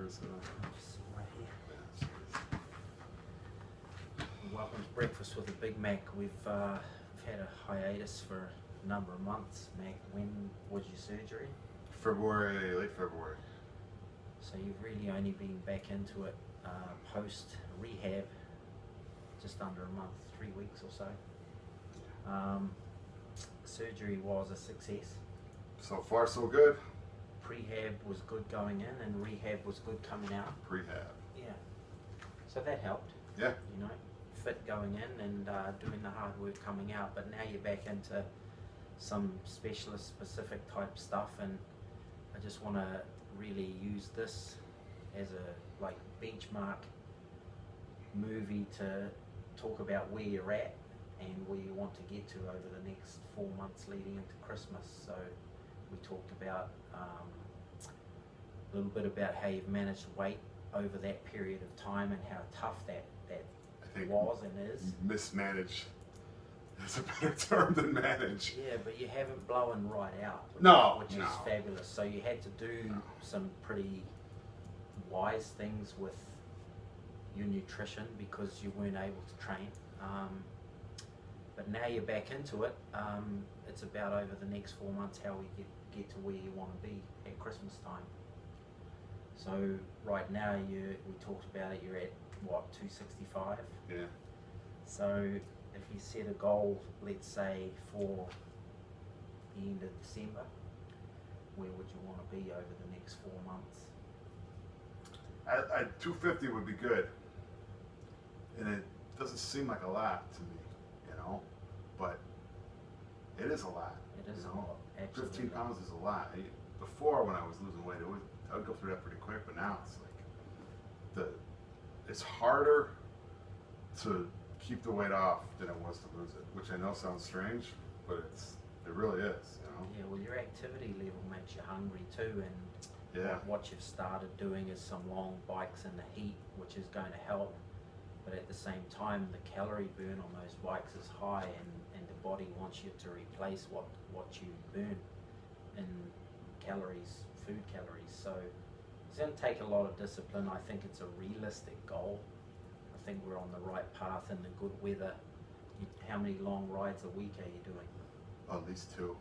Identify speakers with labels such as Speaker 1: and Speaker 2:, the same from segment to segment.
Speaker 1: is it?
Speaker 2: Just right here.
Speaker 1: Yeah, so
Speaker 2: Welcome to Breakfast with a Big Mac. We've had a hiatus for a number of months. Mac, when was your surgery?
Speaker 1: February, late February.
Speaker 2: So you've really only been back into it post rehab, just under a month, 3 weeks or so. Surgery was a success.
Speaker 1: So far, so good.
Speaker 2: Prehab was good going in, and rehab was good coming out.
Speaker 1: Prehab.
Speaker 2: Yeah. So that helped.
Speaker 1: Yeah.
Speaker 2: You know, fit going in and doing the hard work coming out. But now you're back into some specialist specific type stuff, and I just want to really use this as a like benchmark movie to talk about where you're at and where you want to get to over the next 4 months leading into Christmas. So we talked about a little bit about how you've managed weight over that period of time and how tough that
Speaker 1: I think
Speaker 2: was and is.
Speaker 1: mismanage is a better term than manage.
Speaker 2: Yeah, but you haven't blown right out,
Speaker 1: No,
Speaker 2: which
Speaker 1: no.
Speaker 2: is fabulous. So you had to do some pretty wise things with your nutrition because you weren't able to train. But now you're back into it. It's about over the next 4 months how we get to where you want to be at Christmas time. So right now we talked about it, you're at what, 265?
Speaker 1: Yeah.
Speaker 2: So if you set a goal, let's say for the end of December, where would you want to be over the next 4 months?
Speaker 1: At 250 would be good. And it doesn't seem like a lot to me, you know, but it is a lot.
Speaker 2: It is
Speaker 1: you
Speaker 2: a
Speaker 1: know?
Speaker 2: lot, absolutely.
Speaker 1: 15 pounds is a lot. Before, when I was losing weight, I would go through that pretty quick, but now it's like it's harder to keep the weight off than it was to lose it, which I know sounds strange, but it really is, you know.
Speaker 2: Yeah, well, your activity level makes you hungry too, and
Speaker 1: Yeah.
Speaker 2: what you've started doing is some long bikes in the heat, which is going to help. But at the same time, the calorie burn on those bikes is high, and the body wants you to replace what you burn in calories, food calories. So it's going to take a lot of discipline. I think it's a realistic goal. I think we're on the right path in the good weather. How many long rides a week are you doing?
Speaker 1: At least 2.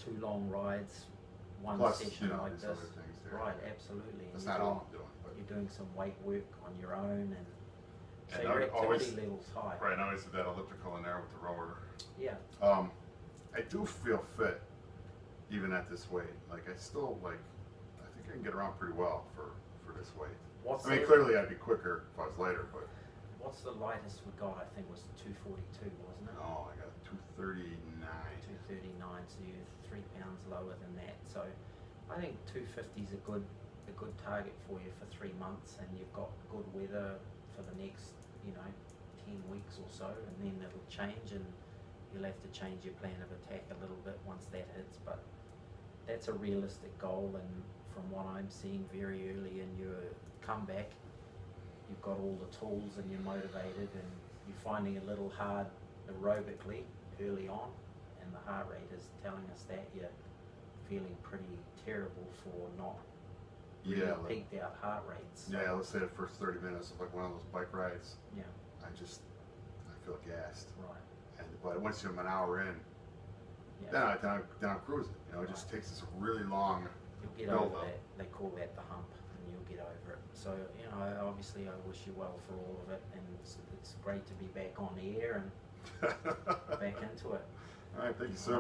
Speaker 2: 2 long rides, one
Speaker 1: Plus,
Speaker 2: session
Speaker 1: you know,
Speaker 2: like
Speaker 1: these
Speaker 2: this.
Speaker 1: other things there.
Speaker 2: Right, absolutely.
Speaker 1: That's
Speaker 2: And
Speaker 1: not
Speaker 2: you're
Speaker 1: all I'm doing, but
Speaker 2: You're doing some weight work on your own, and so
Speaker 1: And
Speaker 2: your
Speaker 1: I
Speaker 2: activity
Speaker 1: always-
Speaker 2: level's high.
Speaker 1: right now I did that elliptical in there with the rower.
Speaker 2: Yeah.
Speaker 1: I do feel fit, even at this weight. Like I still I think I can get around pretty well for this weight. I mean, clearly I'd be quicker if I was lighter, but
Speaker 2: What's the lightest we got? I think was 242, wasn't it?
Speaker 1: no, I got 239.
Speaker 2: 239. So you're 3 pounds lower than that. So I think 250 is a good target for you for 3 months, and you've got good weather for the next 10 weeks or so, and then it'll change, and you'll have to change your plan of attack a little bit once that hits. But that's a realistic goal, and from what I'm seeing very early in your comeback, you've got all the tools and you're motivated, and you're finding it a little hard aerobically early on, and the heart rate is telling us that you're feeling pretty terrible for not
Speaker 1: Yeah, like,
Speaker 2: peaked out heart rates.
Speaker 1: yeah. Let's say the first 30 minutes of like one of those bike rides,
Speaker 2: Yeah,
Speaker 1: I feel gassed.
Speaker 2: right.
Speaker 1: But once I'm an hour in,
Speaker 2: Yeah.
Speaker 1: then I'm cruising. You know, it just takes this really long
Speaker 2: You'll get
Speaker 1: build
Speaker 2: over
Speaker 1: up.
Speaker 2: that. They call that the hump, and you'll get over it. So, obviously I wish you well for all of it, and it's great to be back on the air and back into it.
Speaker 1: All right, thank you, sir.